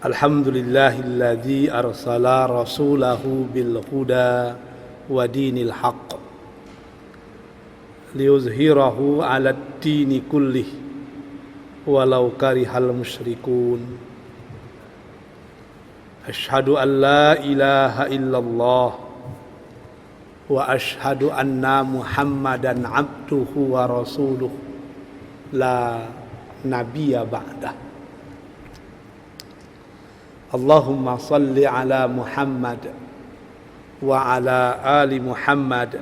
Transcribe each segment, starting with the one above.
Alhamdulillahilladzi arsala rasulahu bil huda wa dinil haqq liyuzhirahu 'alad dini kullih walau karihal musyrikun. Asyhadu an la ilaha illallah wa asyhadu anna Muhammadan abduhu wa rasuluh la nabiyya ba'dah. Allahumma salli ala Muhammad wa ala ali Muhammad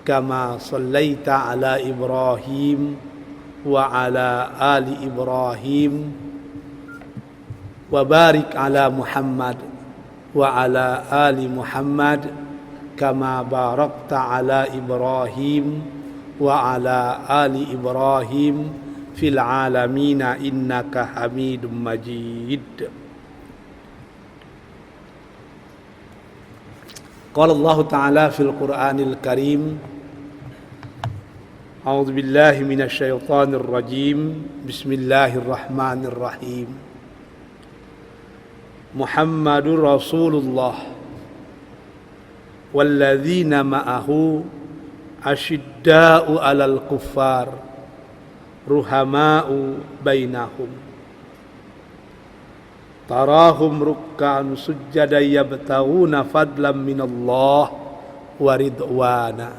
kama sallaita ala Ibrahim wa ala ali Ibrahim wa barik ala Muhammad wa ala ali Muhammad kama barakta ala Ibrahim wa ala ali Ibrahim fil alamin innaka Hamidum Majid. Qala Allah Ta'ala fil Qur'anil Karim, A'udzu billahi minasy syaithanir rajim. Bismillahirrahmanirrahim. Muhammadur Rasulullah walladzina ma'ahu asyidda'u 'alal kuffar ruhama'u bainahum tarahum ruk'an sujjada yabtaghuna fadlan minallah wa ridwana.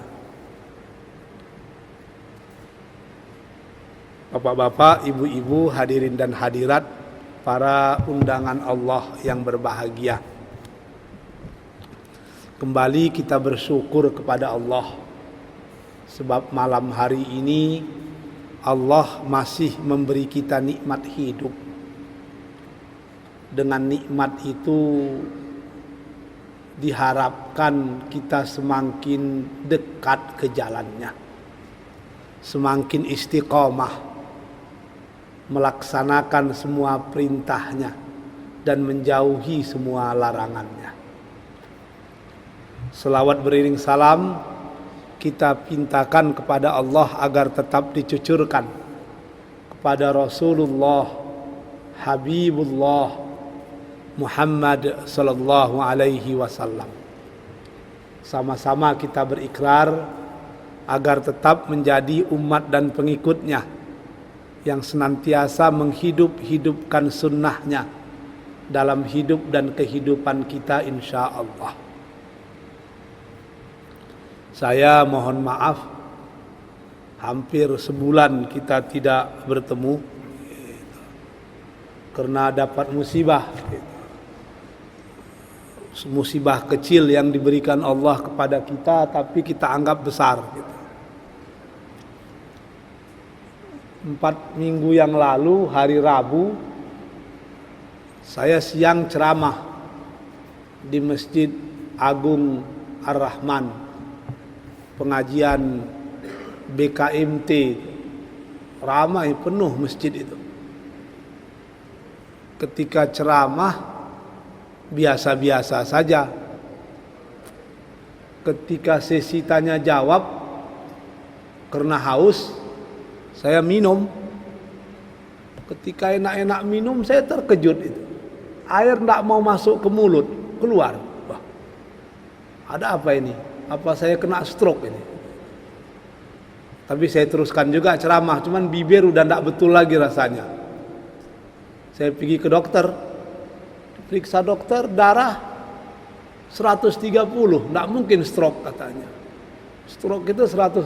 Bapak-bapak, ibu-ibu, hadirin dan hadirat, para undangan Allah yang berbahagia. Kembali kita bersyukur kepada Allah sebab malam hari ini Allah masih memberi kita nikmat hidup. Dengan nikmat itu diharapkan kita semakin dekat ke jalannya, semakin istiqomah melaksanakan semua perintahnya dan menjauhi semua larangannya. Selawat beriring salam kita pintakan kepada Allah agar tetap dicucurkan kepada Rasulullah Habibullah Muhammad sallallahu alaihi wasallam. Sama-sama kita berikrar agar tetap menjadi umat dan pengikutnya yang senantiasa menghidupkan sunnahnya dalam hidup dan kehidupan kita insya Allah. Saya mohon maaf, hampir sebulan kita tidak bertemu karena dapat musibah kecil yang diberikan Allah kepada kita, tapi kita anggap besar. 4 minggu yang lalu, hari Rabu, saya siang ceramah di Masjid Agung Ar-Rahman, pengajian BKMT, ramai penuh masjid itu. Ketika ceramah biasa-biasa saja. Ketika sesi tanya jawab, karena haus, saya minum. Ketika enak-enak minum, saya terkejut itu. Air tidak mau masuk ke mulut, keluar. Wah, ada apa ini? Apa saya kena stroke ini? Tapi saya teruskan juga ceramah, cuman bibir udah tidak betul lagi rasanya. Saya pergi ke dokter, periksa dokter, darah 130, tidak mungkin stroke katanya. Stroke itu 180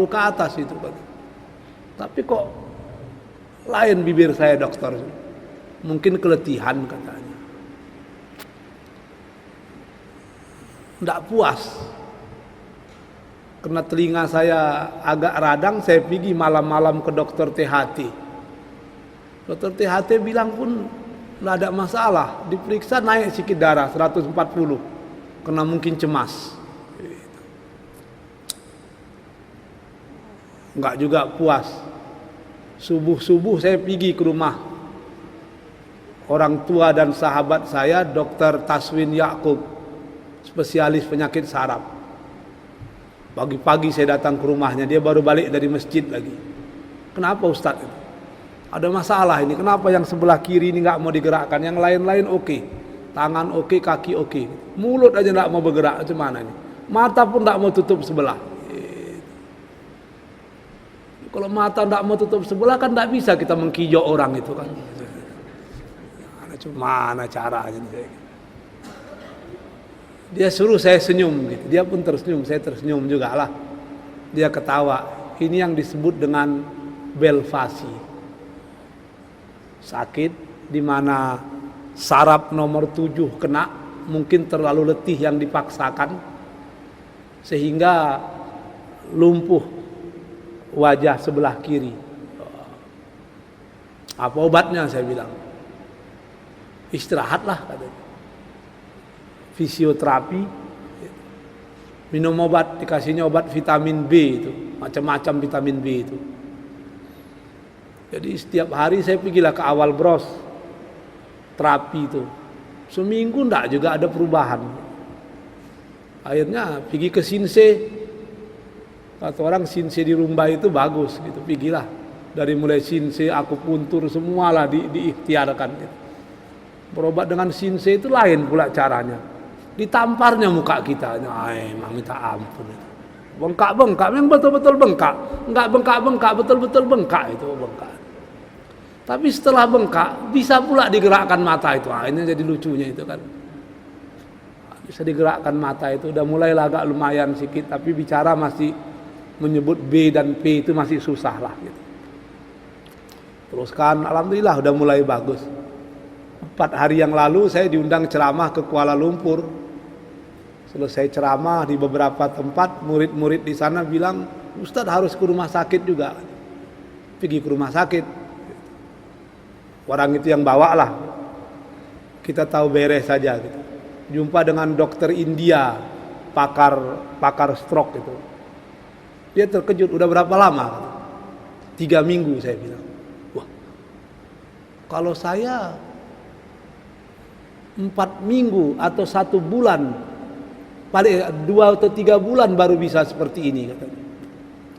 ke atas itu katanya. Tapi kok lain bibir saya dokter, mungkin keletihan katanya. Tidak puas, karena telinga saya agak radang, saya pergi malam-malam ke dokter THT. Dokter THT bilang pun tidak ada masalah, diperiksa naik sedikit darah 140, karena mungkin cemas. Enggak juga puas. Subuh-subuh saya pergi ke rumah orang tua dan sahabat saya, Dr. Taswin Yakub, spesialis penyakit saraf. Pagi-pagi saya datang ke rumahnya, dia baru balik dari masjid lagi. Kenapa Ustaz? ada masalah ini. Kenapa yang sebelah kiri ini nggak mau digerakkan, yang lain-lain oke. Tangan oke, kaki oke. Mulut aja nggak mau bergerak, macam mana ini? Mata pun nggak mau tutup sebelah. Kalau mata nggak mau tutup sebelah kan nggak bisa kita mengkijau orang itu kan. Mana caranya? Dia suruh saya senyum gitu. Dia pun tersenyum, saya tersenyum juga lah. Dia ketawa. Ini yang disebut dengan belvasi. Sakit di mana saraf nomor 7 kena, mungkin terlalu letih yang dipaksakan sehingga lumpuh wajah sebelah kiri. Apa obatnya, saya bilang? Istirahatlah katanya. Fisioterapi, minum obat, dikasihnya obat vitamin B itu, macam-macam vitamin B itu. Jadi setiap hari saya pergilah ke awal bros terapi itu. Seminggu enggak juga ada perubahan. Akhirnya pergi ke Sinse. Kata orang Sinse di Rumba itu bagus gitu. Pergilah. Dari mulai Sinse, akupuntur semualah diikhtiarkan gitu. Berobat dengan Sinse itu lain pula caranya. Ditamparnya muka kita, memang minta ampun. Bengkak-bengkak, memang betul-betul bengkak. Enggak bengkak-bengkak, betul-betul bengkak itu bengkak. Tapi setelah bengkak, bisa pula digerakkan mata itu. Ini jadi lucunya itu kan. Bisa digerakkan mata itu, udah mulai agak lumayan sedikit, tapi bicara masih menyebut B dan P itu masih susah lah gitu. Teruskan, alhamdulillah udah mulai bagus. 4 hari yang lalu saya diundang ceramah ke Kuala Lumpur. Selesai ceramah di beberapa tempat, murid-murid di sana bilang, Ustaz harus ke rumah sakit juga. Pergi ke rumah sakit. Orang itu yang bawa lah. Kita tahu beres saja gitu. Jumpa dengan dokter India, pakar stroke itu. Dia terkejut, udah berapa lama? 3 minggu saya bilang. Wah, kalau saya 4 minggu atau 1 bulan, paling 2 atau 3 bulan baru bisa seperti ini katanya.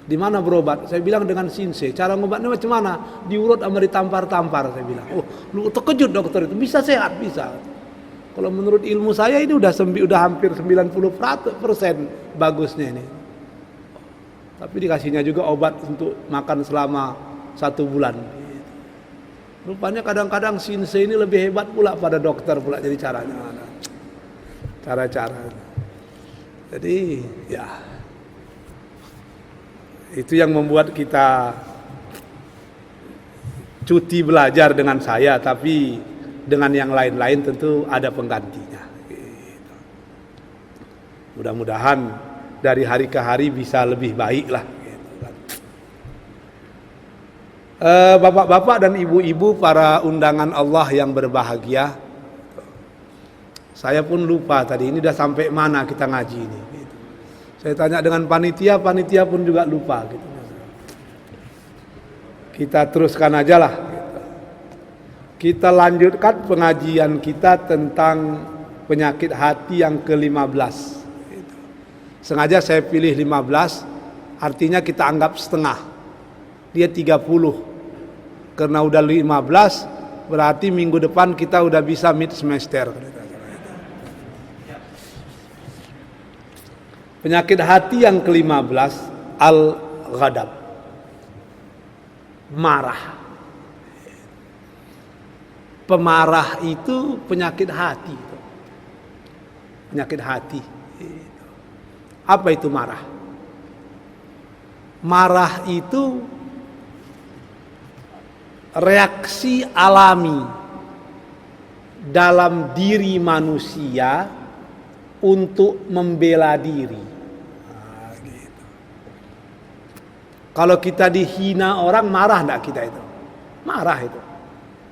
Di mana berobat? Saya bilang dengan Sinse. Cara ngobatnya macam mana? Diurut sama ditampar-tampar, saya bilang. Oh, lu terkejut dokter itu. Bisa sehat, bisa. Kalau menurut ilmu saya ini udah hampir 90% bagusnya ini. Tapi dikasihnya juga obat untuk makan selama 1 bulan. Rupanya kadang-kadang Sinse ini lebih hebat pula pada dokter pula jadi caranya. Cara-cara. Jadi ya itu yang membuat kita cuti belajar dengan saya, tapi dengan yang lain-lain tentu ada penggantinya. Gitu. Mudah-mudahan dari hari ke hari bisa lebih baik lah. Bapak-bapak dan ibu-ibu para undangan Allah yang berbahagia, saya pun lupa tadi ini udah sampai mana kita ngaji ini. Gitu. Saya tanya dengan panitia pun juga lupa. Gitu. Kita teruskan aja lah. Gitu. Kita lanjutkan pengajian kita tentang penyakit hati yang ke-15. Gitu. Sengaja saya pilih 15, artinya kita anggap setengah. Dia 30. Karena udah 15, berarti minggu depan kita udah bisa mid semester. Penyakit hati yang ke-15, al-ghadab. Marah. Pemarah itu penyakit hati. Penyakit hati. Apa itu marah? Marah itu reaksi alami dalam diri manusia untuk membela diri. Gitu. Kalau kita dihina orang, marah enggak kita itu? Marah itu.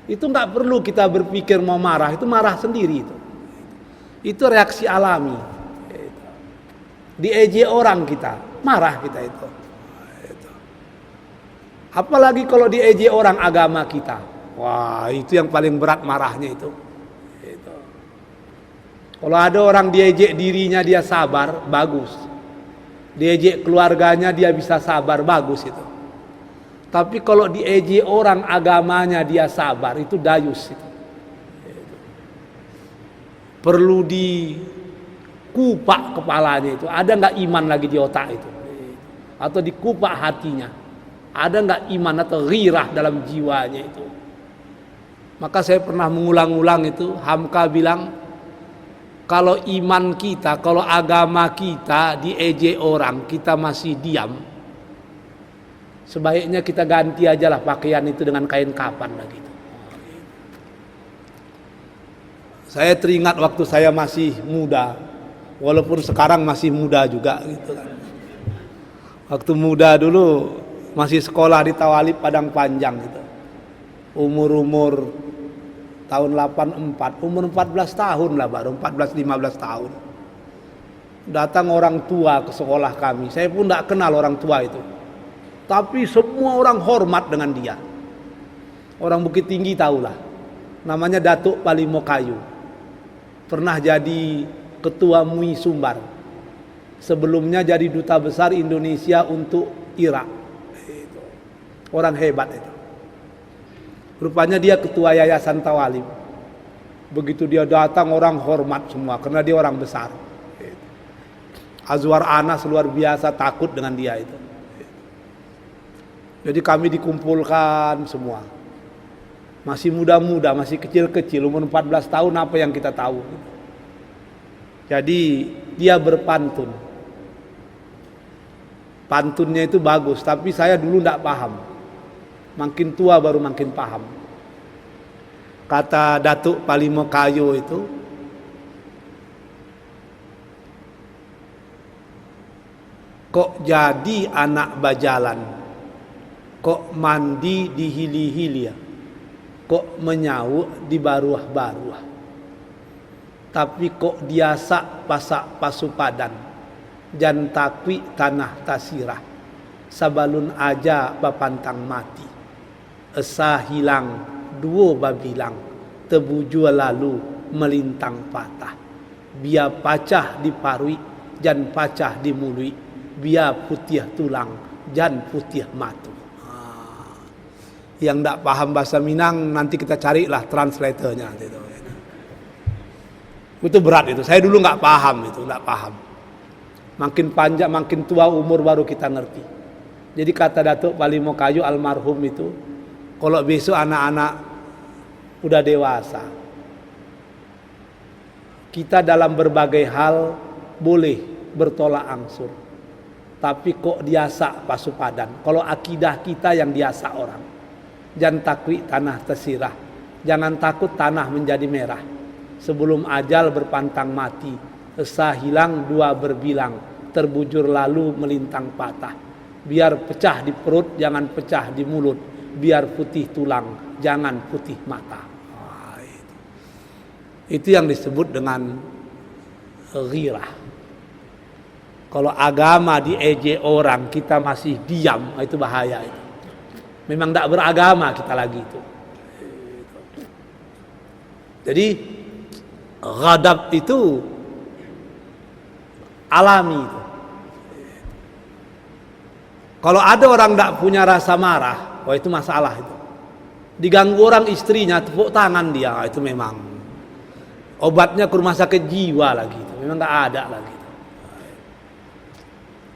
Itu enggak perlu kita berpikir mau marah, itu marah sendiri itu. Itu reaksi alami. Gitu. Diejek orang kita, marah kita itu. Gitu. Apalagi kalau diejek orang agama kita. Wah, itu yang paling berat marahnya itu. Kalau ada orang diejek dirinya dia sabar, bagus. Diejek keluarganya dia bisa sabar, bagus itu. Tapi kalau diejek orang agamanya dia sabar, itu dayus itu. Perlu dikupak kepalanya itu. Ada nggak iman lagi di otak itu? Atau dikupak hatinya? Ada nggak iman atau ghirah dalam jiwanya itu? Maka saya pernah mengulang-ulang itu. Hamka bilang, kalau iman kita, kalau agama kita diejek orang, kita masih diam, sebaiknya kita ganti aja lah pakaian itu dengan kain kapan lagi. Saya teringat waktu saya masih muda, walaupun sekarang masih muda juga gitu kan. Waktu muda dulu masih sekolah di Tawalib Padang Panjang gitu. Umur tahun 84, umur 14 tahun lah baru, 14-15 tahun. Datang orang tua ke sekolah kami. Saya pun tidak kenal orang tua itu. Tapi semua orang hormat dengan dia. Orang Bukit Tinggi tahulah. Namanya Datuk Palimokayu. Pernah jadi ketua MUI Sumbar. Sebelumnya jadi duta besar Indonesia untuk Irak. Orang hebat itu. Rupanya dia ketua Yayasan Tawalib. Begitu dia datang orang hormat semua karena dia orang besar. Azwar Anas luar biasa takut dengan dia itu. Jadi kami dikumpulkan semua. Masih muda-muda, masih kecil-kecil, umur 14 tahun apa yang kita tahu. Jadi dia berpantun. Pantunnya itu bagus, tapi saya dulu tidak paham. Makin tua baru makin paham. Kata Datuk Palimokayu itu, kok jadi anak bajalan, kok mandi di hili-hilia, kok menyawuk di baruah-baruah, tapi kok diasak pasak pasupadan, jan takwi tanah tasirah, sabalun aja bapantang mati, esa hilang duo babilang, tebuju lalu melintang patah, biar pacah diparui, jan pacah dimului, biar putih tulang, jan putih matu. Yang tidak paham bahasa Minang nanti kita carilah translatornya. Itu berat itu. Saya dulu nggak paham itu, nggak paham. Makin panjang, makin tua umur baru kita ngerti. Jadi kata Datuk Palimokayu almarhum itu, kalau besok anak-anak udah dewasa, kita dalam berbagai hal boleh bertolak ansur, tapi kok diasak pasupadan. Kalau akidah kita yang diasak orang, jangan takwi tanah tersirah, jangan takut tanah menjadi merah. Sebelum ajal berpantang mati, esa hilang dua berbilang, terbujur lalu melintang patah. Biar pecah di perut, jangan pecah di mulut. Biar putih tulang, jangan putih mata. Itu yang disebut dengan ghirah. Kalau agama diejek orang, kita masih diam, itu bahaya itu. Memang tidak beragama kita lagi itu. Jadi ghadab itu alami itu. Kalau ada orang tidak punya rasa marah, wah itu masalah itu. Diganggu orang istrinya, tepuk tangan dia, itu memang obatnya ke rumah sakit jiwa lagi itu. Memang nggak ada lagi.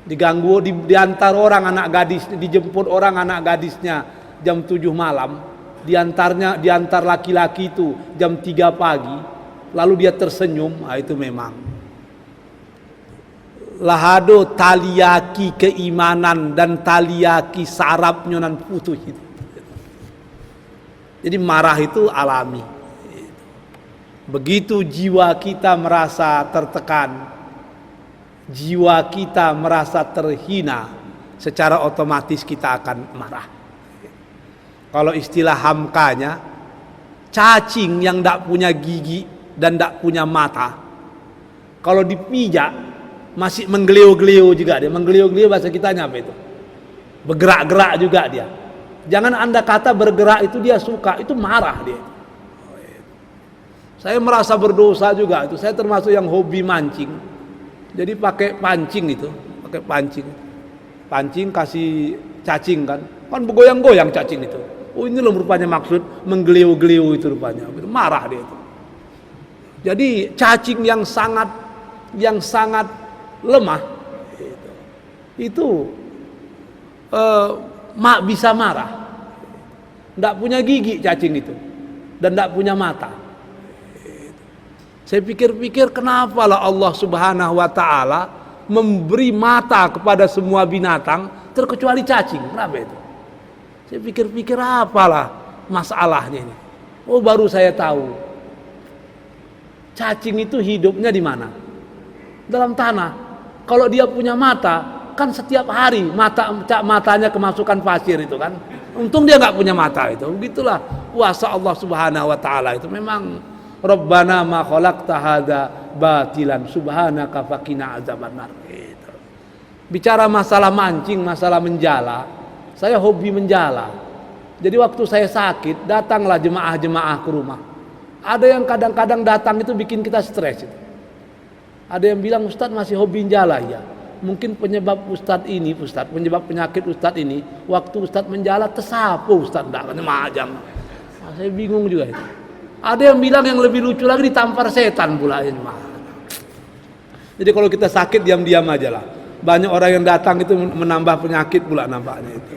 Diganggu, diantar orang anak gadis, dijemput orang anak gadisnya jam 7 malam, diantar laki-laki itu jam 3 pagi, lalu dia tersenyum, itu memang lahado taliaki keimanan dan taliaki sarapnya nan putus itu. Jadi marah itu alami. Begitu jiwa kita merasa tertekan, jiwa kita merasa terhina, secara otomatis kita akan marah. Kalau istilah hamkanya, cacing yang tidak punya gigi dan tidak punya mata, kalau dipijak masih menggeliu-geliu juga dia. Menggeliu-geliu bahasa kitanya apa itu? Bergerak-gerak juga dia. Jangan Anda kata bergerak itu dia suka, itu marah dia. Saya merasa berdosa juga itu. Saya termasuk yang hobi mancing. Jadi pakai pancing itu, pakai pancing. Pancing kasih cacing kan. Kan bergoyang-goyang cacing itu. Oh ini loh rupanya maksud menggeliu-geliu itu rupanya. Marah dia itu. Jadi cacing yang sangat lemah itu bisa marah. Tidak punya gigi cacing itu dan tidak punya mata. Saya pikir-pikir kenapalah Allah Subhanahu wa taala memberi mata kepada semua binatang terkecuali cacing. Kenapa itu? Saya pikir-pikir apalah masalahnya ini. Oh baru saya tahu. Cacing itu hidupnya di mana? Dalam tanah. Kalau dia punya mata, kan setiap hari matanya kemasukan pasir itu kan. Untung dia nggak punya mata itu. Begitulah kuasa Allah Subhanahu wa taala itu memang Rabbana ma khalaqta hadza batilan subhanaka faqina azabannar. Gitu. Bicara masalah mancing, masalah menjala, saya hobi menjala. Jadi waktu saya sakit, datanglah jemaah-jemaah ke rumah. Ada yang kadang-kadang datang itu bikin kita stres itu. Ada yang bilang Ustadz masih hobi menjala ya. Mungkin penyebab penyebab penyakit Ustadz ini, waktu Ustadz menjala tersapu Ustadz enggak majang. Nah, saya bingung juga itu. Ada yang bilang yang lebih lucu lagi ditampar setan pula ini. Jadi kalau kita sakit diam-diam aja lah. Banyak orang yang datang itu menambah penyakit pula nampaknya itu.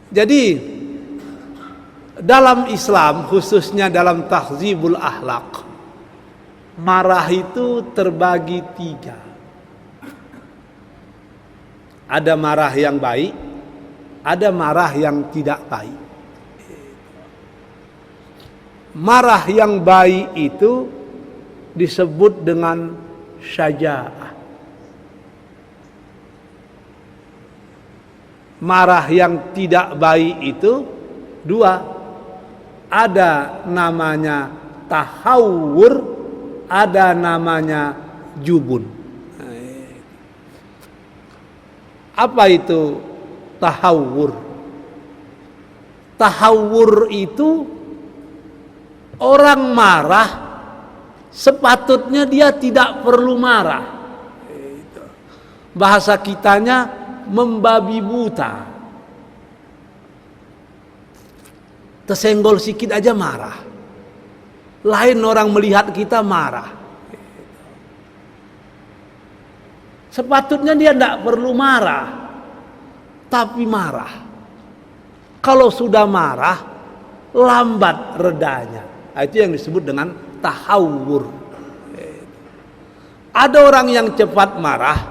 Jadi dalam Islam khususnya dalam tahzibul akhlak, marah itu terbagi 3. Ada marah yang baik, ada marah yang tidak baik. Marah yang baik itu disebut dengan syaja'ah. Marah yang tidak baik itu 2. Ada namanya tahawur, ada namanya jubun. Apa itu tahawur? Tahawur itu orang marah sepatutnya dia tidak perlu marah. Bahasa kitanya membabi buta. Tersenggol sikit aja marah. Lain orang melihat kita marah. Sepatutnya dia tidak perlu marah, tapi marah. Kalau sudah marah, lambat redanya. Itu yang disebut dengan tahawur. Ada orang yang cepat marah,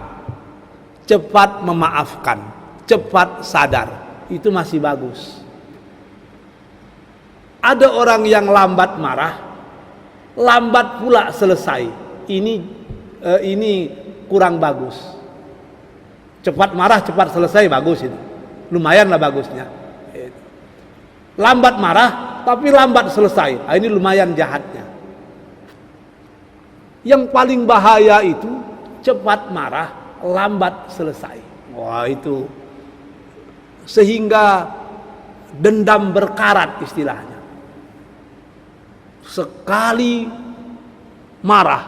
cepat memaafkan, cepat sadar. Itu masih bagus. Ada orang yang lambat marah, lambat pula selesai. Ini kurang bagus. Cepat marah, cepat selesai bagus itu. Lumayanlah bagusnya. Lambat marah, tapi lambat selesai. Ini lumayan jahatnya. Yang paling bahaya itu cepat marah, lambat selesai. Wah itu sehingga dendam berkarat istilahnya. Sekali marah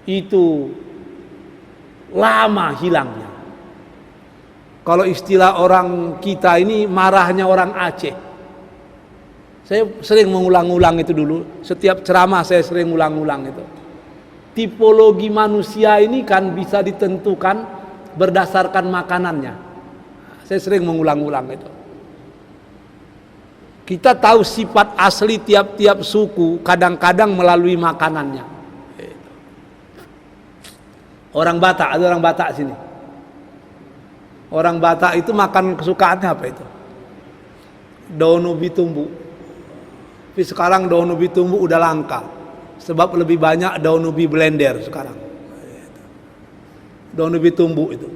itu lama hilangnya. Kalau istilah orang kita ini marahnya orang Aceh. Saya sering mengulang-ulang itu dulu. Setiap ceramah saya sering ulang-ulang itu. Tipologi manusia ini kan bisa ditentukan berdasarkan makanannya. Saya sering mengulang-ulang itu. Kita tahu sifat asli tiap-tiap suku kadang-kadang melalui makanannya. Orang Batak, ada orang Batak sini. Orang Batak itu makan kesukaannya apa itu? Daun ubi tumbuh. Tapi sekarang daun ubi tumbuh udah langka. Sebab lebih banyak daun ubi blender sekarang. Daun ubi tumbuh itu.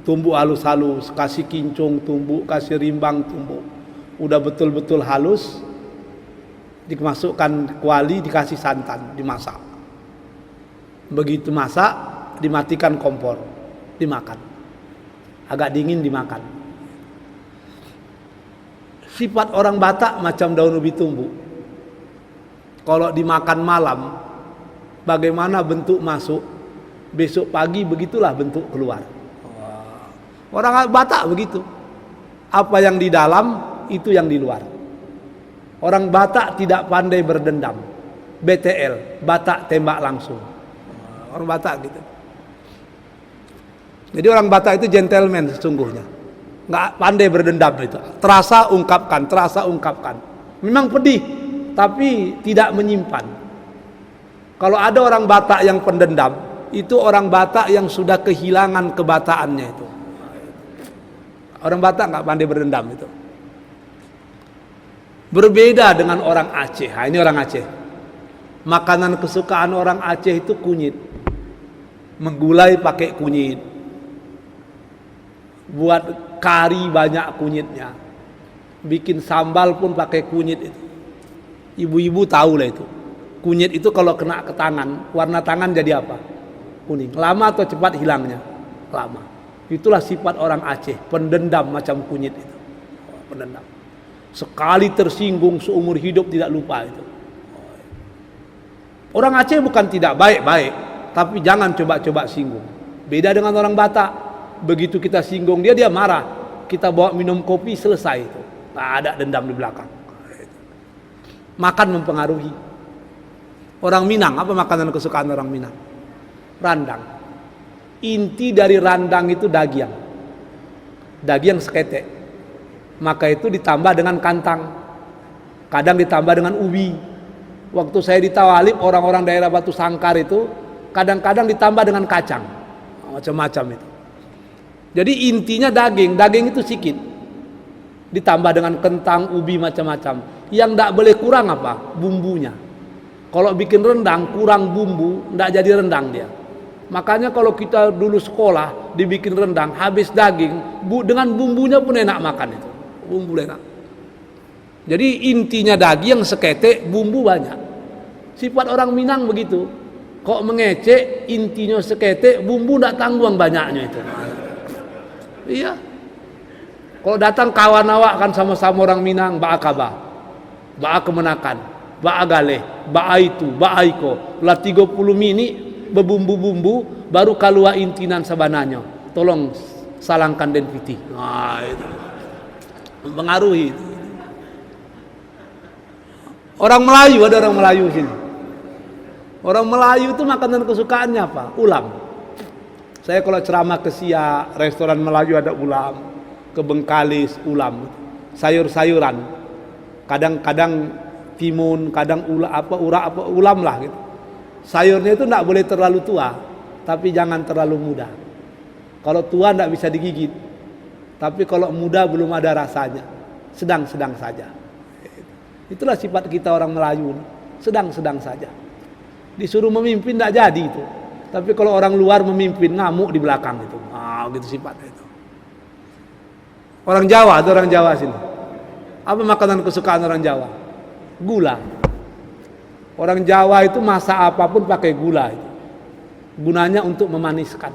Tumbuh halus-halus, kasih kincung tumbuh, kasih rimbang tumbuh. Udah betul-betul halus, dimasukkan kuali, dikasih santan, dimasak. Begitu masak, dimatikan kompor, dimakan. Agak dingin dimakan. Sifat orang Batak macam daun ubi tumbuh. Kalau dimakan malam, bagaimana bentuk masuk, besok pagi begitulah bentuk keluar. Orang Batak begitu. Apa yang di dalam itu yang di luar. Orang Batak tidak pandai berdendam. BTL, Batak tembak langsung. Orang Batak gitu. Jadi orang Batak itu gentleman sesungguhnya. Nggak pandai berdendam itu. Terasa ungkapkan. Memang pedih, tapi tidak menyimpan. Kalau ada orang Batak yang pendendam, itu orang Batak yang sudah kehilangan kebataannya itu. Orang Batak nggak pandai berdendam itu. Berbeda dengan orang Aceh. Nah, ini orang Aceh. Makanan kesukaan orang Aceh itu kunyit. Menggulai pakai kunyit. Buat kari banyak kunyitnya. Bikin sambal pun pakai kunyit itu. Ibu-ibu tahu lah itu. Kunyit itu kalau kena ke tangan, warna tangan jadi apa? Kuning. Lama atau cepat hilangnya? Lama. Itulah sifat orang Aceh, pendendam macam kunyit itu. Pendendam. Sekali tersinggung seumur hidup tidak lupa itu. Orang Aceh bukan tidak baik-baik, tapi jangan coba-coba singgung. Beda dengan orang Batak. Begitu kita singgung dia marah. Kita bawa minum kopi, selesai itu. Tak ada dendam di belakang. Makan mempengaruhi. Orang Minang, apa makanan kesukaan orang Minang? Randang. Inti dari randang itu dagiang. Dagiang seketek. Maka itu ditambah dengan kantang. Kadang ditambah dengan ubi. Waktu saya di Tawalib, orang-orang daerah Batu Sangkar itu kadang-kadang ditambah dengan kacang. Macam-macam itu. Jadi intinya daging itu sedikit. Ditambah dengan kentang, ubi, macam-macam. Yang tidak boleh kurang apa? Bumbunya. Kalau bikin rendang kurang bumbu, tidak jadi rendang dia. Makanya kalau kita dulu sekolah dibikin rendang, habis daging, dengan bumbunya pun enak makan itu. Bumbu enak. Jadi intinya daging seketek, bumbu banyak. Sifat orang Minang begitu. Kok mengecek, intinya seketek, bumbu tidak tanggung banyaknya itu. Iya. Kalau datang kawan awak kan sama-sama orang Minang, ba'a kabah, ba'a kemenakan, ba'a galeh, ba'a itu, ba'a iko. Lah 30 mini berbumbu-bumbu baru keluar intinan sabananya. Tolong salangkan den piti. Nah, itu mempengaruhi. Orang Melayu, ada orang Melayu sini. Orang Melayu itu makanan kesukaannya apa? Ulam. Saya kalau ceramah ke Siak, restoran Melayu ada ulam. Ke Bengkalis ulam, sayur-sayuran, kadang-kadang timun, kadang ulam lah gitu. Sayurnya itu tidak boleh terlalu tua, tapi jangan terlalu muda. Kalau tua tidak bisa digigit, tapi kalau muda belum ada rasanya, sedang-sedang saja. Itulah sifat kita orang Melayu, sedang-sedang saja. Disuruh memimpin tidak jadi itu, tapi kalau orang luar memimpin ngamuk di belakang itu, gitu sifatnya itu. Orang Jawa, ada orang Jawa sini. Apa makanan kesukaan orang Jawa? Gula. Orang Jawa itu masak apapun pakai gula itu. Gunanya untuk memaniskan.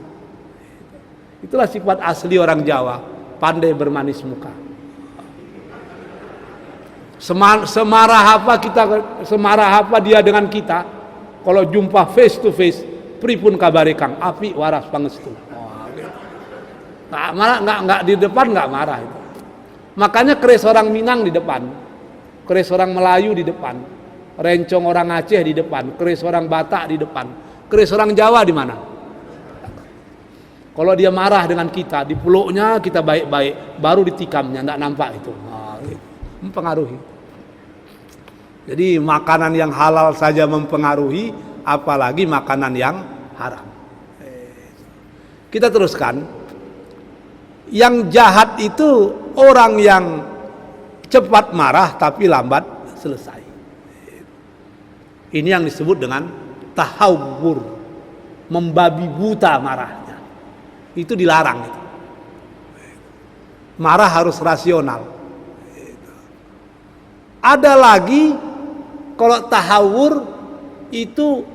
Itulah sifat asli orang Jawa, pandai bermanis muka. Semarah apa dia dengan kita, kalau jumpa face to face, pripun kabare Kang? Api waras pangestu. Nggak di depan nggak marah itu. Makanya keris orang Minang di depan, keris orang Melayu di depan, rencong orang Aceh di depan, keris orang Batak di depan, keris orang Jawa di mana? Kalau dia marah dengan kita, dipeluknya kita baik-baik, baru ditikamnya, nggak nampak itu. Mempengaruhi. Jadi makanan yang halal saja mempengaruhi, apalagi makanan yang haram. Kita teruskan. Yang jahat itu orang yang cepat marah tapi lambat selesai. Ini yang disebut dengan tahawur, membabi buta marahnya. Itu dilarang itu. Marah harus rasional. Ada lagi kalau tahawur itu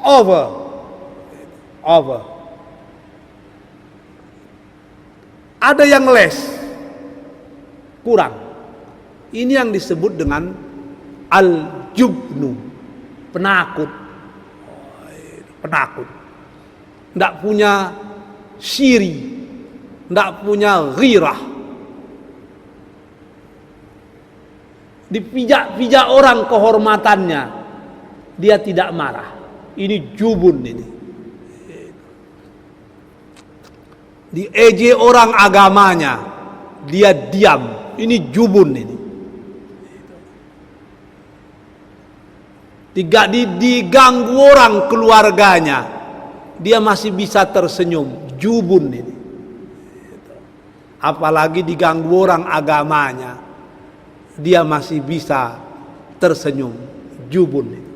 over. Ada yang less, kurang. Ini yang disebut dengan al-jubnu, penakut. Penakut. Tidak punya syiri, tidak punya ghirah. Dipijak-pijak orang kehormatannya, dia tidak marah. Ini jubun ini. Dieje orang agamanya, dia diam. Ini jubun ini. Diganggu orang keluarganya, dia masih bisa tersenyum. Jubun ini. Apalagi diganggu orang agamanya, dia masih bisa tersenyum. Jubun ini.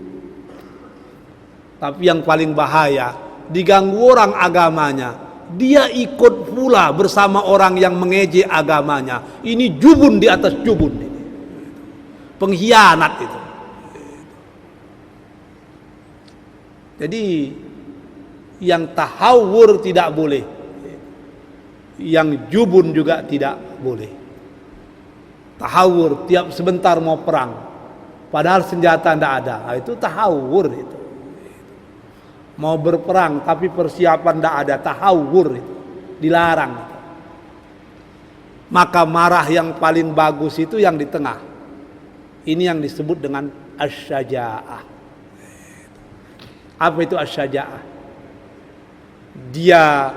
Tapi yang paling bahaya, diganggu orang agamanya, dia ikut pula bersama orang yang mengejek agamanya. Ini jubun di atas jubun ini. Pengkhianat itu. Jadi yang tahawur tidak boleh, yang jubun juga tidak boleh. Tahawur tiap sebentar mau perang, padahal senjata tidak ada. Nah, itu tahawur itu. Mau berperang tapi persiapan tidak ada, tahawur itu. Dilarang. Maka marah yang paling bagus itu yang di tengah. Ini yang disebut dengan asyaja'ah. Apa itu asyaja'ah? Dia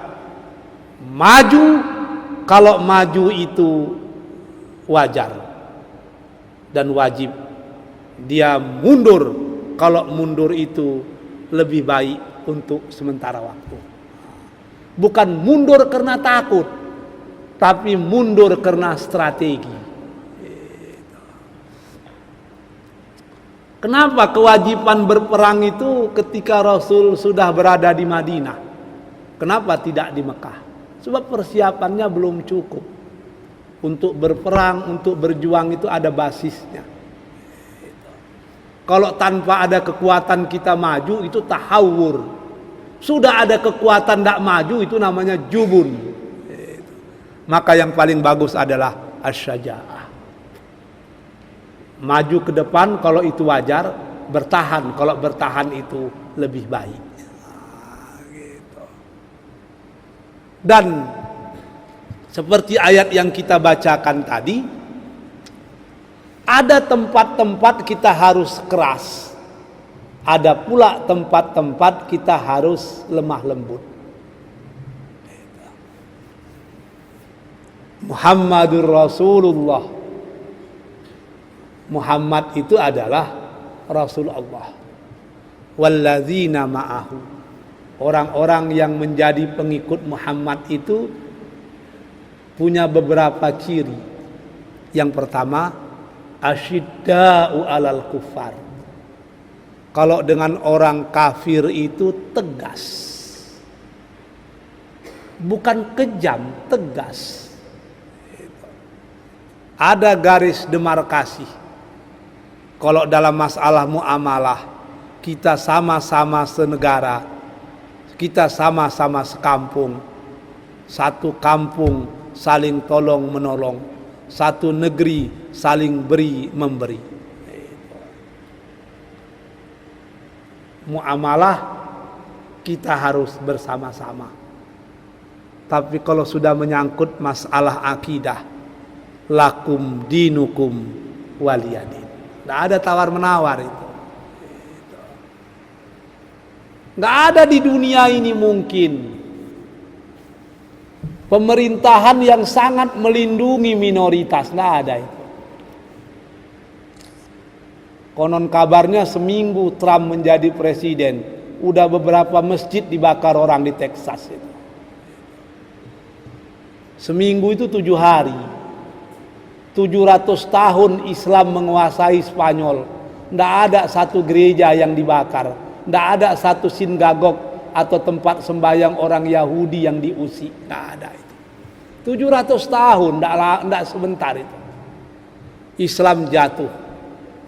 maju kalau maju itu wajar dan wajib. Dia mundur kalau mundur itu lebih baik untuk sementara waktu. Bukan mundur karena takut, tapi mundur karena strategi. Kenapa kewajiban berperang itu ketika Rasul sudah berada di Madinah? Kenapa tidak di Mekah? Sebab persiapannya belum cukup. Untuk berperang, untuk berjuang itu ada basisnya. Kalau tanpa ada kekuatan kita maju, itu tahawur. Sudah ada kekuatan tidak maju, itu namanya jubun. Maka yang paling bagus adalah asyaja'ah. Maju ke depan kalau itu wajar, bertahan kalau bertahan itu lebih baik. Dan seperti ayat yang kita bacakan tadi, ada tempat-tempat kita harus keras, ada pula tempat-tempat kita harus lemah lembut. Muhammadur Rasulullah. Muhammad itu adalah Rasul Allah. Walladzina ma'ahu. Orang-orang yang menjadi pengikut Muhammad itu punya beberapa ciri. Yang pertama, asyidda'u alal kufar. Kalau dengan orang kafir itu tegas. Bukan kejam, tegas. Ada garis demarkasi. Kalau dalam masalah muamalah, kita sama-sama senegara, kita sama-sama sekampung, satu kampung saling tolong menolong, satu negeri saling beri memberi. Muamalah kita harus bersama-sama. Tapi kalau sudah menyangkut masalah akidah, lakum dinukum waliyadin. Tidak ada tawar-menawar itu. Tidak ada di dunia ini mungkin pemerintahan yang sangat melindungi minoritas. Tidak ada itu. Konon kabarnya seminggu Trump menjadi presiden, udah beberapa masjid dibakar orang di Texas itu. Seminggu itu 7 hari. 700 tahun Islam menguasai Spanyol. Tidak ada satu gereja yang dibakar. Tidak ada satu sinagog atau tempat sembahyang orang Yahudi yang diusik. Tidak ada itu. 700 tahun, tidak sebentar itu. Islam jatuh.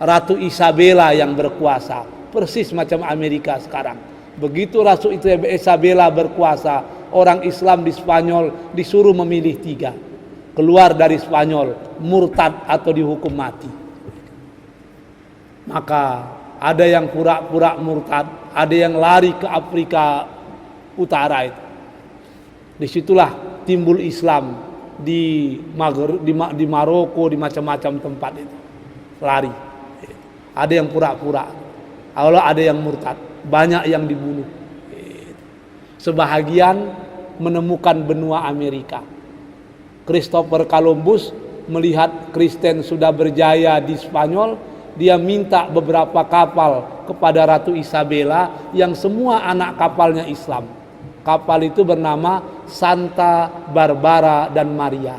Ratu Isabella yang berkuasa. Persis macam Amerika sekarang. Begitu Ratu Isabella berkuasa, orang Islam di Spanyol disuruh memilih 3. Keluar dari Spanyol, murtad atau dihukum mati. Maka ada yang pura-pura murtad, ada yang lari ke Afrika Utara itu. Disitulah timbul Islam di Maroko, di macam-macam tempat itu. Lari. Ada yang pura-pura. Allah ada yang murtad. Banyak yang dibunuh. Sebahagian menemukan benua Amerika. Christopher Columbus melihat Kristen sudah berjaya di Spanyol, dia minta beberapa kapal kepada Ratu Isabella yang semua anak kapalnya Islam. Kapal itu bernama Santa Barbara dan Maria.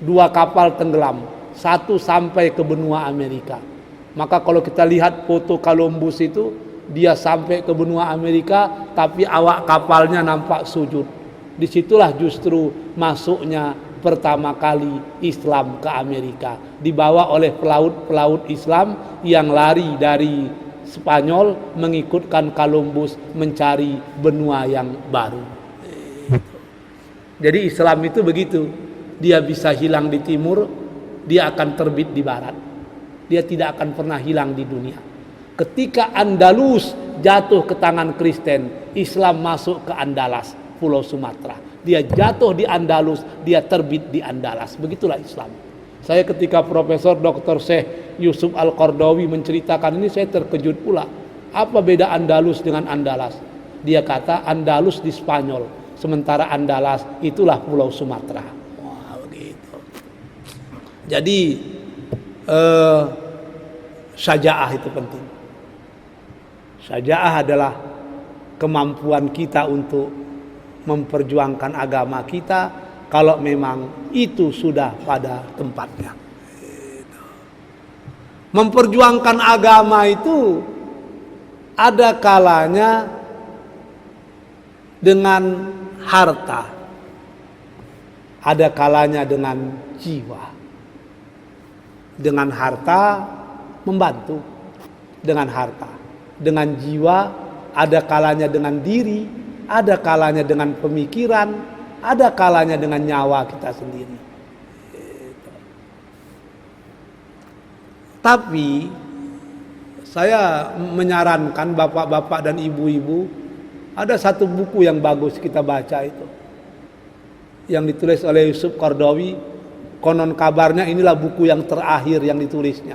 2 kapal tenggelam, 1 sampai ke benua Amerika. Maka kalau kita lihat foto Columbus itu, dia sampai ke benua Amerika, tapi awak kapalnya nampak sujud. Disitulah justru masuknya pertama kali Islam ke Amerika, dibawa oleh pelaut-pelaut Islam yang lari dari Spanyol mengikutkan Columbus mencari benua yang baru. Jadi Islam itu begitu, dia bisa hilang di timur, dia akan terbit di barat. Dia tidak akan pernah hilang di dunia. Ketika Andalus jatuh ke tangan Kristen, Islam masuk ke Andalas, Pulau Sumatera. Dia jatuh di Andalus, dia terbit di Andalas. Begitulah Islam. Saya ketika Profesor Dr. Syekh Yusuf Al-Qardawi menceritakan ini, saya terkejut pula. Apa beda Andalus dengan Andalas? Dia kata Andalus di Spanyol, sementara Andalas itulah Pulau Sumatera. Wah, begitu. Jadi syaja'ah itu penting. Syaja'ah adalah kemampuan kita untuk memperjuangkan agama kita kalau memang itu sudah pada tempatnya. Memperjuangkan agama itu ada kalanya dengan harta, ada kalanya dengan jiwa. Dengan harta membantu, dengan harta. Dengan jiwa ada kalanya dengan diri, ada kalanya dengan pemikiran, ada kalanya dengan nyawa kita sendiri. Tapi saya menyarankan bapak-bapak dan ibu-ibu, ada satu buku yang bagus kita baca itu, yang ditulis oleh Yusuf Qardawi. Konon kabarnya inilah buku yang terakhir yang ditulisnya.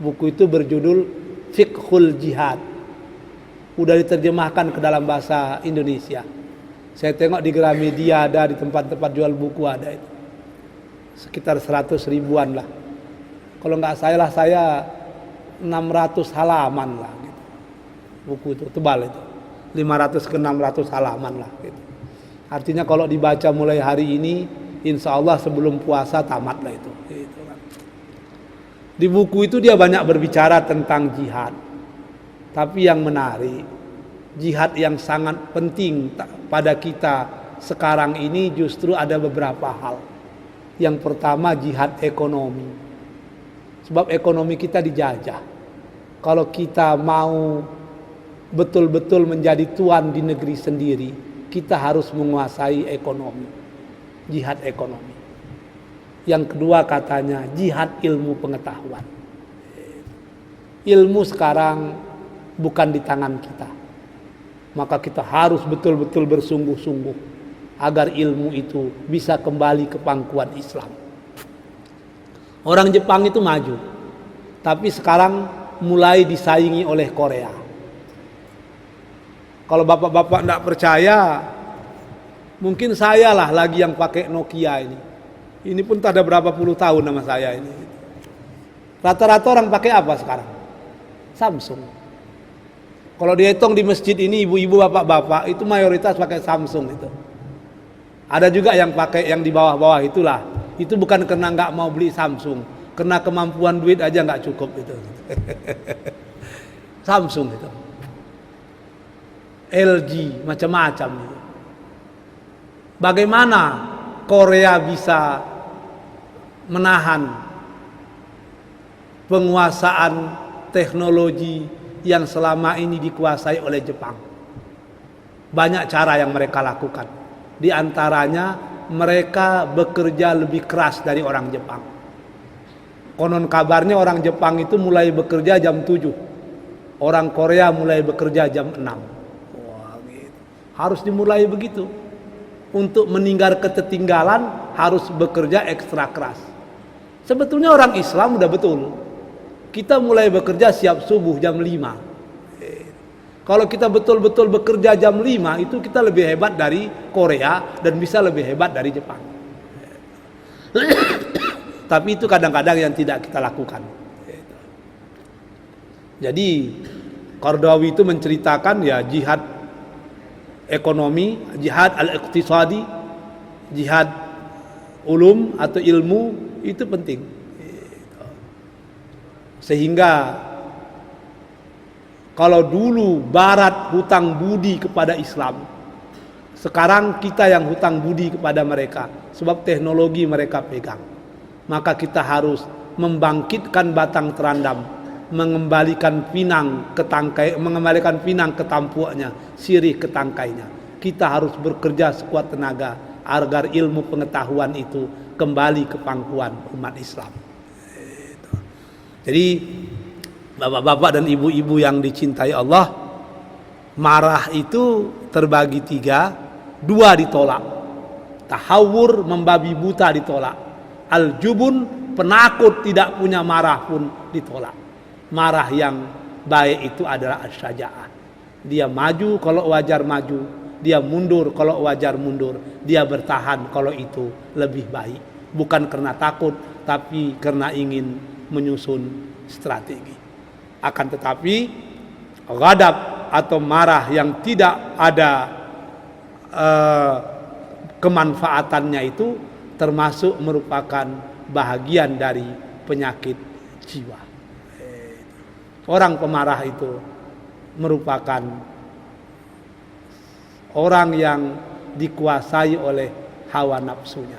Buku itu berjudul Fiqhul Jihad. Udah diterjemahkan ke dalam bahasa Indonesia. Saya tengok di Gramedia ada, di tempat-tempat jual buku ada itu. Sekitar 100 ribuan lah. Kalau nggak saya 600 halaman lah gitu. Buku itu tebal itu. 500 ke 600 halaman lah gitu. Artinya kalau dibaca mulai hari ini, insya Allah sebelum puasa tamat lah itu. Gitu kan. Di buku itu dia banyak berbicara tentang jihad. Tapi yang menarik, jihad yang sangat penting pada kita sekarang ini justru ada beberapa hal. Yang pertama jihad ekonomi. Sebab ekonomi kita dijajah. Kalau kita mau betul-betul menjadi tuan di negeri sendiri, kita harus menguasai ekonomi. Jihad ekonomi. Yang kedua katanya jihad ilmu pengetahuan. Ilmu sekarang bukan di tangan kita. Maka kita harus betul-betul bersungguh-sungguh agar ilmu itu bisa kembali ke pangkuan Islam. Orang Jepang itu maju, tapi sekarang mulai disaingi oleh Korea. Kalau bapak-bapak tidak percaya, mungkin saya lah lagi yang pakai Nokia ini. Ini pun tak ada berapa puluh tahun nama saya ini. Rata-rata orang pakai apa sekarang? Samsung. Kalau dihitung di masjid ini ibu-ibu bapak-bapak itu mayoritas pakai Samsung itu. Ada juga yang pakai yang di bawah-bawah itulah. Itu bukan karena nggak mau beli Samsung, karena kemampuan duit aja nggak cukup itu. Samsung itu, LG macam-macam itu. Bagaimana Korea bisa menahan penguasaan teknologi yang selama ini dikuasai oleh Jepang? Banyak cara yang mereka lakukan. Di antaranya mereka bekerja lebih keras dari orang Jepang. Konon kabarnya orang Jepang itu mulai bekerja jam 7. Orang Korea mulai bekerja jam 6. Wah, gitu. Harus dimulai begitu. untuk meninggal ketertinggalan harus bekerja ekstra keras. Sebetulnya orang Islam udah betul. Kita mulai bekerja siap subuh jam 5. Kalau kita betul-betul bekerja jam 5 itu kita lebih hebat dari Korea dan bisa lebih hebat dari Jepang. Tapi itu kadang-kadang yang tidak kita lakukan. Jadi Qardawi itu menceritakan ya jihad ekonomi, jihad al-iqtisadi, jihad ulum atau ilmu itu penting. Sehingga kalau dulu Barat hutang budi kepada Islam, sekarang kita yang hutang budi kepada mereka sebab teknologi mereka pegang. Maka kita harus membangkitkan batang terandam, mengembalikan pinang ke tangkai, mengembalikan pinang ke tampuknya, sirih ke tangkainya. Kita harus bekerja sekuat tenaga agar ilmu pengetahuan itu kembali ke pangkuan umat Islam. Jadi bapak-bapak dan ibu-ibu yang dicintai Allah, marah itu terbagi 3, 2 ditolak. Tahawur, membabi buta, ditolak. Al-jubun, penakut tidak punya marah pun ditolak. Marah yang baik itu adalah as-syaja'ah. Dia maju kalau wajar maju, dia mundur kalau wajar mundur, dia bertahan kalau itu lebih baik. Bukan karena takut, tapi karena ingin menyusun strategi. Akan tetapi ghadab atau marah yang tidak ada kemanfaatannya itu termasuk merupakan bahagian dari penyakit jiwa. Orang pemarah itu merupakan orang yang dikuasai oleh hawa nafsunya.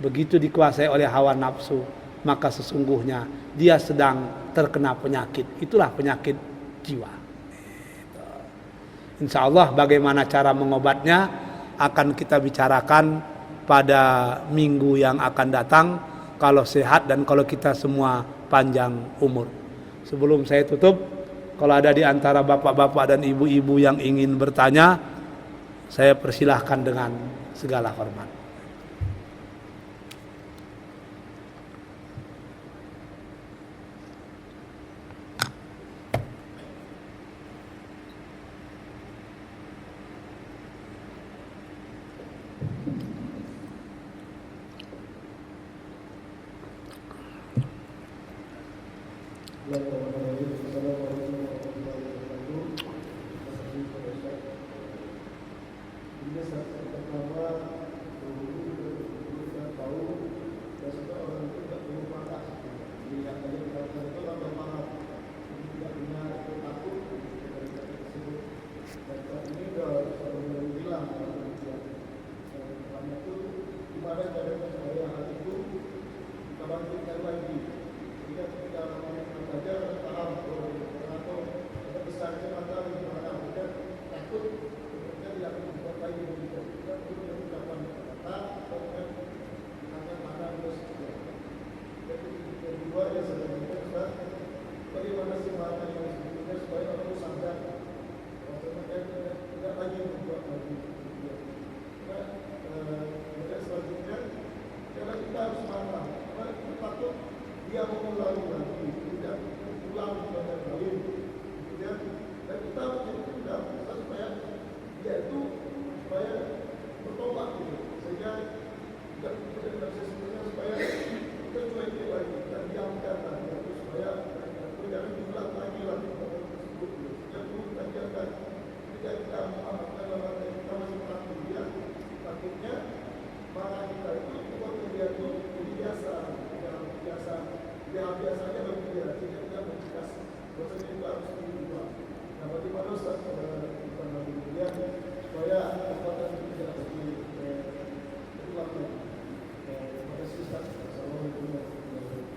Begitu dikuasai oleh hawa nafsu, maka sesungguhnya dia sedang terkena penyakit. Itulah penyakit jiwa. Insya Allah bagaimana cara mengobatnya akan kita bicarakan pada minggu yang akan datang, kalau sehat dan kalau kita semua panjang umur. Sebelum saya tutup, kalau ada di antara bapak-bapak dan ibu-ibu yang ingin bertanya, saya persilahkan dengan segala hormat.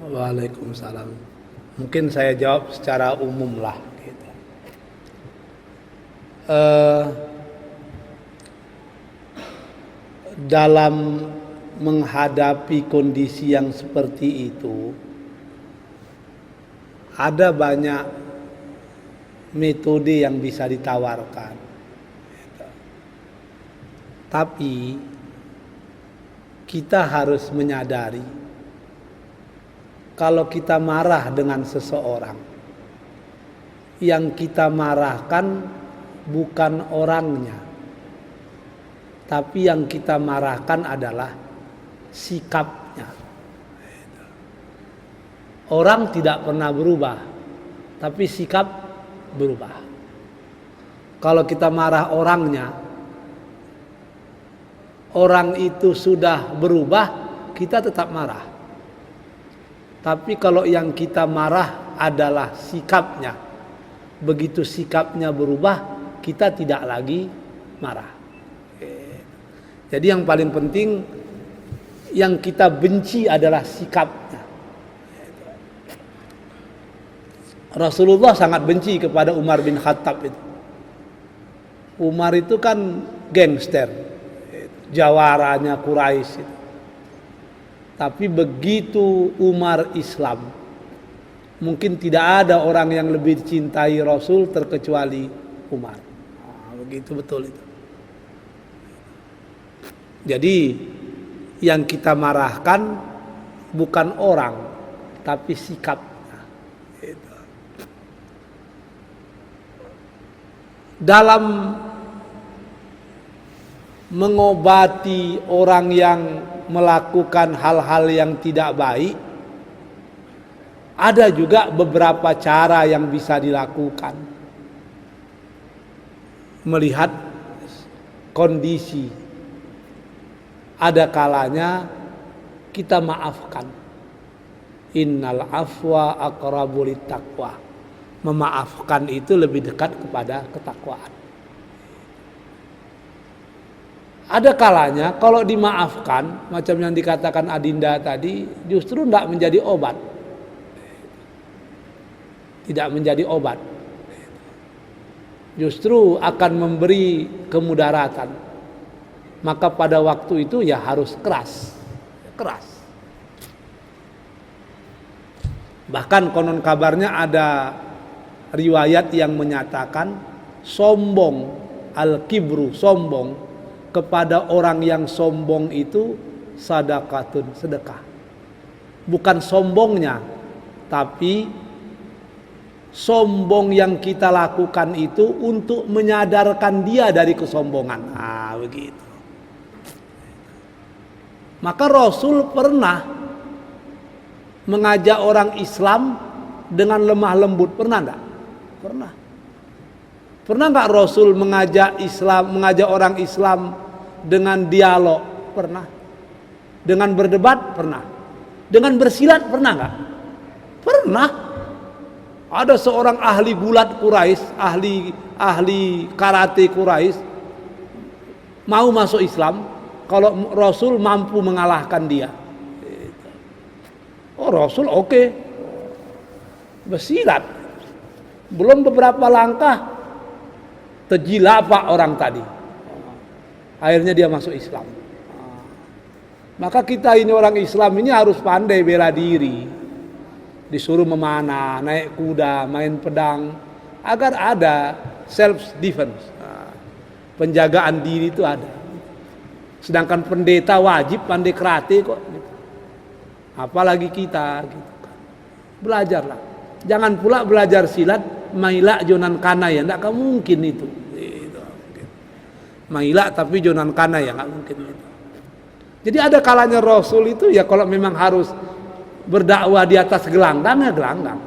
Waalaikumsalam. Mungkin saya jawab secara umum lah gitu. Dalam menghadapi kondisi yang seperti itu ada banyak metode yang bisa ditawarkan. Tapi kita harus menyadari kalau kita marah dengan seseorang, yang kita marahkan bukan orangnya, tapi yang kita marahkan adalah sikapnya. Orang tidak pernah berubah, tapi sikap berubah. Kalau kita marah orangnya, orang itu sudah berubah, kita tetap marah. Tapi kalau yang kita marah adalah sikapnya, begitu sikapnya berubah, kita tidak lagi marah. Jadi yang paling penting, yang kita benci adalah sikapnya. Rasulullah sangat benci kepada Umar bin Khattab itu. Umar itu kan gangster, jawaranya Quraisy itu. Tapi begitu Umar Islam, mungkin tidak ada orang yang lebih dicintai Rasul terkecuali Umar. Begitu betul itu. Jadi yang kita marahkan bukan orang, tapi sikapnya. Dalam mengobati orang yang melakukan hal-hal yang tidak baik, ada juga beberapa cara yang bisa dilakukan. Melihat kondisi, ada kalanya kita maafkan. Innal afwa aqrabu littaqwa. Memaafkan itu lebih dekat kepada ketakwaan. Ada kalanya kalau dimaafkan, macam yang dikatakan Adinda tadi, justru tidak menjadi obat. Tidak menjadi obat. Justru akan memberi kemudaratan. Maka pada waktu itu ya harus keras. Keras. Bahkan konon kabarnya ada riwayat yang menyatakan sombong, al-kibru, sombong, kepada orang yang sombong itu sadaqatun, sedekah. Bukan sombongnya, tapi sombong yang kita lakukan itu untuk menyadarkan dia dari kesombongan. Begitu. Maka Rasul pernah mengajak orang Islam dengan lemah lembut, pernah enggak? Pernah. Pernah enggak Rasul mengajak orang Islam dengan dialog? Pernah. Dengan berdebat? Pernah. Dengan bersilat? Pernah enggak? Pernah. Ada seorang ahli gulat Quraisy, ahli karate Quraisy mau masuk Islam, kalau Rasul mampu mengalahkan dia. Oh, Rasul oke. Bersilat. Belum beberapa langkah terjilafah orang tadi. Akhirnya dia masuk Islam. Maka kita ini orang Islam ini harus pandai bela diri. Disuruh memanah, naik kuda, main pedang, agar ada self defense. Penjagaan diri itu ada. Sedangkan pendeta wajib pandai karate kok. Apalagi kita gitu kan. Belajarlah. Jangan pula belajar silat maila jonan kana ya, enggak mungkin itu. Maila tapi jonan kana ya, enggak mungkin itu. Jadi ada kalanya Rasul itu ya kalau memang harus berdakwah di atas gelanggang ya gelanggang.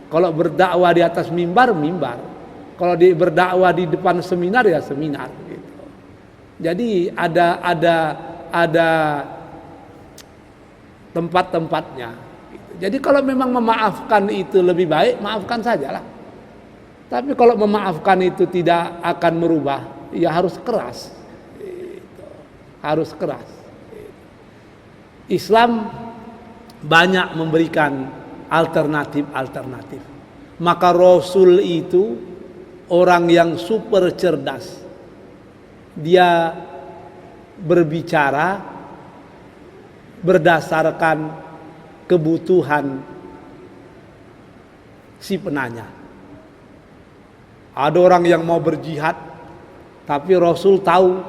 Kalau berdakwah di atas mimbar, mimbar. Kalau berdakwah di depan seminar ya seminar gitu. Jadi ada tempat-tempatnya. Jadi kalau memang memaafkan itu lebih baik, maafkan sajalah. Tapi kalau memaafkan itu tidak akan merubah, ya harus keras. Harus keras. Islam banyak memberikan alternatif-alternatif. Maka Rasul itu orang yang super cerdas. Dia berbicara berdasarkan kebutuhan si penanya. Ada orang yang mau berjihad, tapi Rasul tahu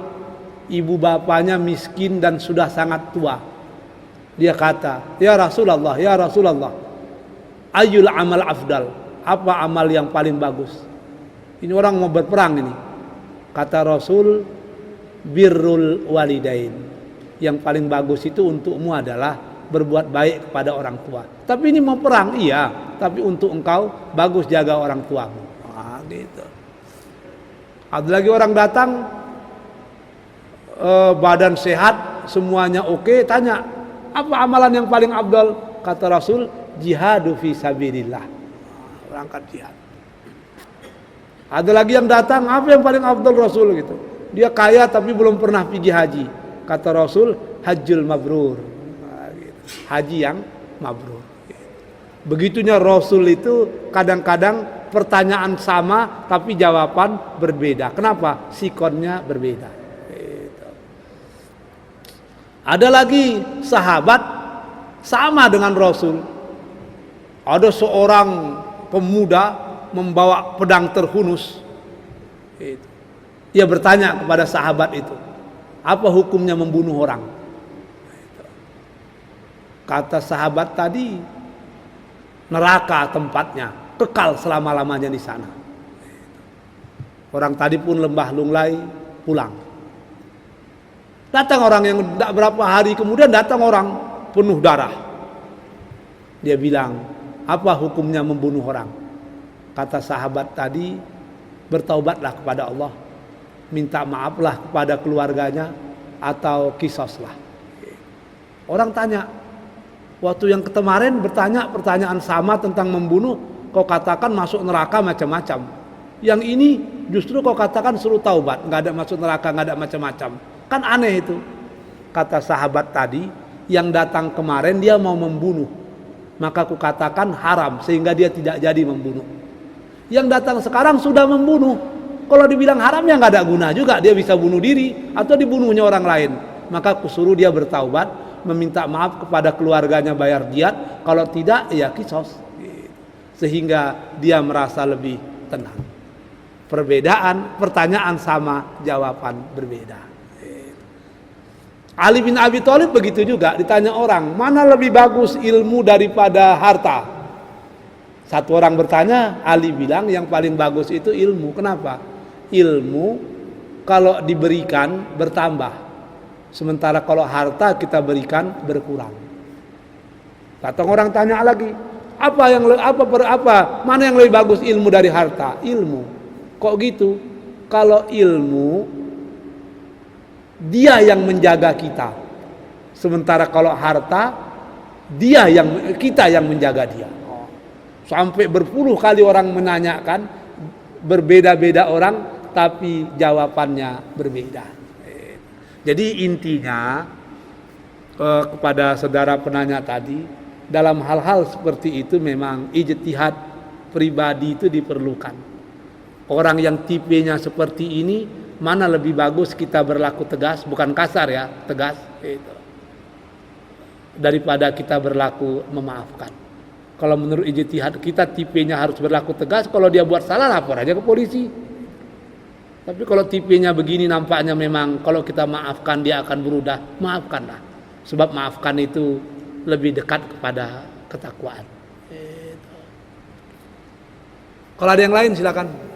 ibu bapaknya miskin dan sudah sangat tua. Dia kata, ya Rasulullah, ayyul amal afdal, apa amal yang paling bagus? Ini orang mau berperang ini. Kata Rasul, birrul walidain, yang paling bagus itu untukmu adalah berbuat baik kepada orang tua. Tapi ini mau perang, iya, tapi untuk engkau bagus jaga orang tuamu. Gitu. Ada lagi orang datang, badan sehat, semuanya oke, tanya, apa amalan yang paling afdal? Kata Rasul, jihadu fi sabilillah, berangkat jihad. Ada lagi yang datang, apa yang paling afdal Rasul gitu? Dia kaya tapi belum pernah pergi haji. Kata Rasul, hajjul mabrur, haji yang mabrur. Begitunya Rasul itu kadang-kadang pertanyaan sama tapi jawaban berbeda. Kenapa? Sikonnya berbeda. Ada lagi sahabat sama dengan Rasul. Ada seorang pemuda membawa pedang terhunus. Dia bertanya kepada sahabat itu, apa hukumnya membunuh orang? Kata sahabat tadi, neraka tempatnya, kekal selama-lamanya di sana. Orang tadi pun lembah lunglai pulang. Datang orang yang tidak berapa hari kemudian datang orang penuh darah. Dia bilang, apa hukumnya membunuh orang? Kata sahabat tadi, bertaubatlah kepada Allah, minta maaflah kepada keluarganya, atau kisoslah. Orang tanya, waktu yang kemarin bertanya pertanyaan sama tentang membunuh, kau katakan masuk neraka macam-macam. Yang ini justru kau katakan suruh taubat, nggak ada masuk neraka, nggak ada macam-macam. Kan aneh itu. Kata sahabat tadi, yang datang kemarin dia mau membunuh, maka aku katakan haram sehingga dia tidak jadi membunuh. Yang datang sekarang sudah membunuh. Kalau dibilang haram ya nggak ada guna juga, dia bisa bunuh diri atau dibunuhnya orang lain. Maka aku suruh dia bertaubat, meminta maaf kepada keluarganya, bayar diat. Kalau tidak ya kisos. Sehingga dia merasa lebih tenang. Perbedaan, pertanyaan sama, jawaban berbeda. Ali bin Abi Thalib begitu juga, ditanya orang, mana lebih bagus ilmu daripada harta? Satu orang bertanya, Ali bilang yang paling bagus itu ilmu. Kenapa? Ilmu kalau diberikan bertambah, sementara kalau harta kita berikan berkurang. Datang orang tanya lagi, mana yang lebih bagus, ilmu dari harta? Ilmu. Kok gitu? Kalau ilmu dia yang menjaga kita, sementara kalau harta kita yang menjaga dia. Sampai berpuluh kali orang menanyakan, berbeda-beda orang, tapi jawabannya berbeda. Jadi intinya kepada saudara penanya tadi, dalam hal-hal seperti itu memang ijtihad pribadi itu diperlukan. Orang yang tipenya seperti ini, mana lebih bagus kita berlaku tegas, bukan kasar ya, tegas itu, daripada kita berlaku memaafkan. Kalau menurut ijtihad kita tipenya harus berlaku tegas, kalau dia buat salah lapor aja ke polisi. Tapi kalau tipenya begini nampaknya memang kalau kita maafkan dia akan berubah, maafkanlah. Sebab maafkan itu lebih dekat kepada ketakwaan. Kalau ada yang lain silakan.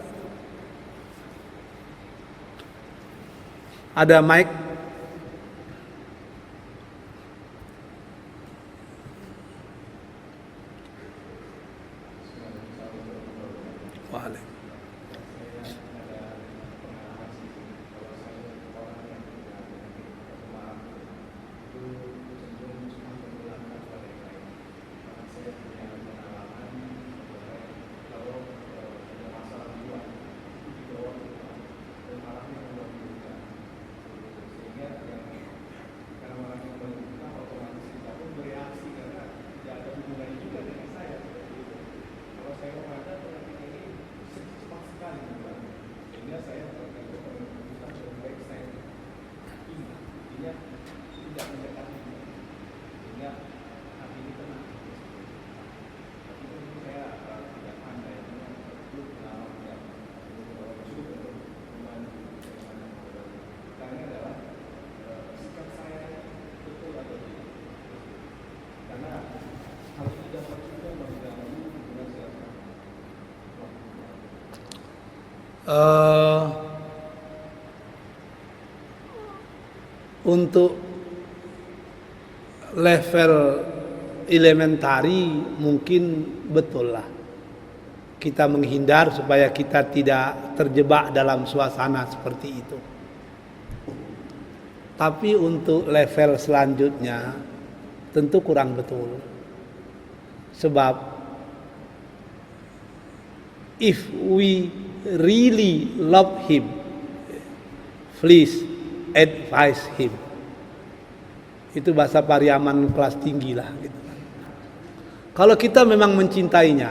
Ada mic. Eh, untuk level elementari mungkin betul lah kita menghindar supaya kita tidak terjebak dalam suasana seperti itu. Tapi untuk level selanjutnya tentu kurang betul. Sebab if we really love him, please advise him. Itu bahasa Pariaman kelas tinggi lah gitu. Kalau kita memang mencintainya,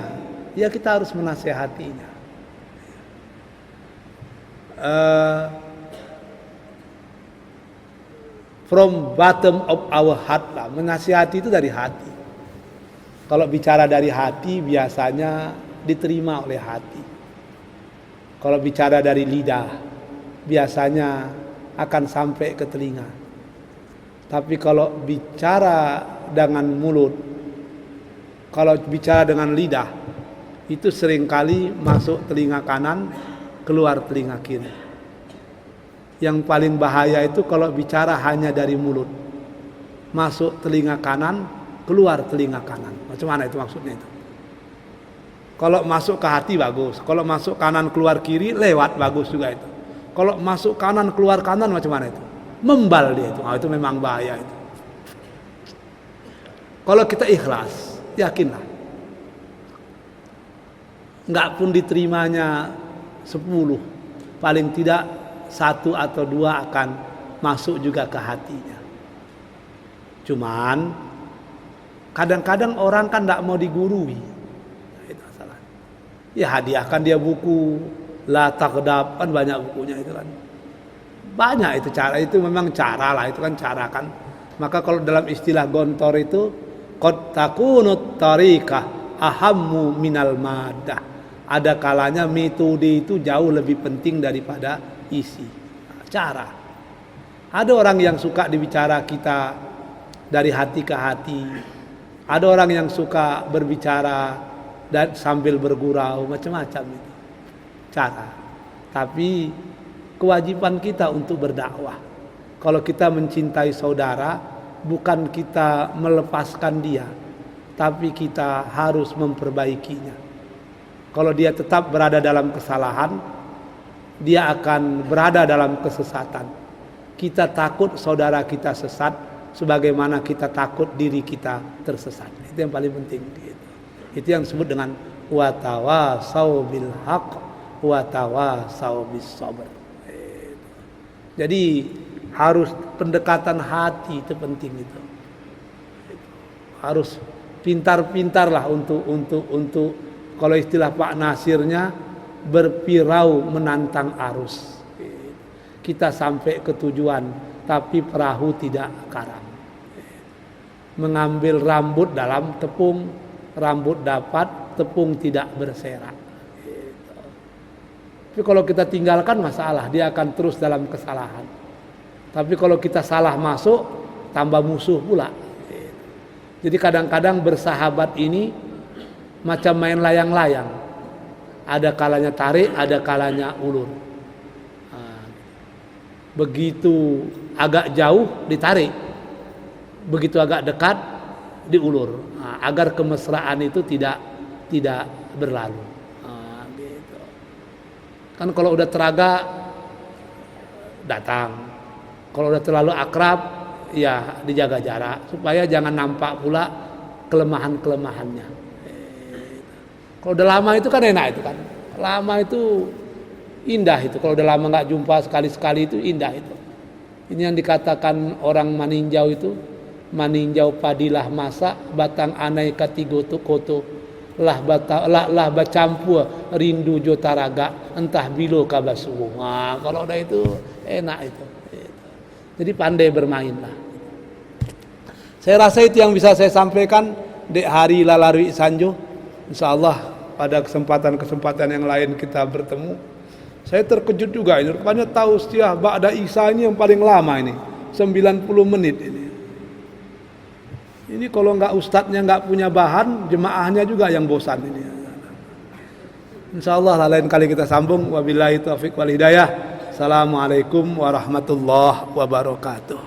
ya kita harus menasehatinya. From bottom of our heart lah, menasihati itu dari hati. Kalau bicara dari hati biasanya diterima oleh hati. Kalau bicara dari lidah biasanya akan sampai ke telinga. Tapi kalau bicara dengan mulut, kalau bicara dengan lidah, itu seringkali masuk telinga kanan, keluar telinga kiri. Yang paling bahaya itu kalau bicara hanya dari mulut, masuk telinga kanan, keluar telinga kanan. Macam mana itu maksudnya itu? Kalau masuk ke hati bagus, kalau masuk kanan keluar kiri lewat bagus juga itu. Kalau masuk kanan keluar kanan macam mana itu? Membal dia itu. Itu memang bahaya itu. Kalau kita ikhlas, yakinlah, nggak pun diterimanya 10, paling tidak 1 atau 2 akan masuk juga ke hatinya. Cuman kadang-kadang orang kan tidak mau digurui. Itu masalah. Ya hadiahkan dia buku La Taqdab, kan banyak bukunya itu kan. Banyak itu cara, itu memang cara lah, itu kan cara kan. Maka kalau dalam istilah Gontor itu qad takunut tariqah ahammu minal madah. Ada kalanya metode itu jauh lebih penting daripada isi. Cara. Ada orang yang suka dibicara kita dari hati ke hati. Ada orang yang suka berbicara dan sambil bergurau, macam-macam itu. Cara. Tapi kewajiban kita untuk berdakwah. Kalau kita mencintai saudara, bukan kita melepaskan dia, tapi kita harus memperbaikinya. Kalau dia tetap berada dalam kesalahan, dia akan berada dalam kesesatan. Kita takut saudara kita sesat, sebagaimana kita takut diri kita tersesat. Itu yang paling penting. Itu yang disebut dengan watawasau bil haqq, watawasau bis sabr. Jadi harus pendekatan hati itu penting itu. Harus pintar-pintarlah untuk kalau istilah Pak Nasirnya berpirau menantang arus. Kita sampai ke tujuan tapi perahu tidak karam. Mengambil rambut dalam tepung, rambut dapat, tepung tidak berserak. Tapi kalau kita tinggalkan masalah, dia akan terus dalam kesalahan. Tapi kalau kita salah masuk, tambah musuh pula. Jadi kadang-kadang bersahabat ini macam main layang-layang. Ada kalanya tarik, ada kalanya ulur. Begitu agak jauh ditarik, begitu agak dekat diulur. Agar kemesraan itu tidak berlalu. Gitu. Kan kalau udah teraga datang, kalau udah terlalu akrab ya dijaga jarak supaya jangan nampak pula kelemahan-kelemahannya. Kalau udah lama itu kan enak itu kan. Lama itu indah itu. Kalau udah lama nggak jumpa sekali-sekali itu indah itu. Ini yang dikatakan orang maninjau itu, maninjau padilah masak, batang anai katigoto koto, lah bacampur rindu jotaraga, entah bilo kabasuh. Nah, kalau udah itu enak itu. Jadi pandai bermain lah. Saya rasa itu yang bisa saya sampaikan di hari Lalarwi Sanjo. Insyaallah pada kesempatan-kesempatan yang lain kita bertemu. Saya terkejut juga ini. Rupanya tahu setiap ba'da Isa ini yang paling lama ini. 90 menit ini. Ini kalau enggak ustadznya enggak punya bahan, jemaahnya juga yang bosan ini. Insyaallah lain kali kita sambung. Wabillahi taufiq wal hidayah. Assalamualaikum warahmatullahi wabarakatuh.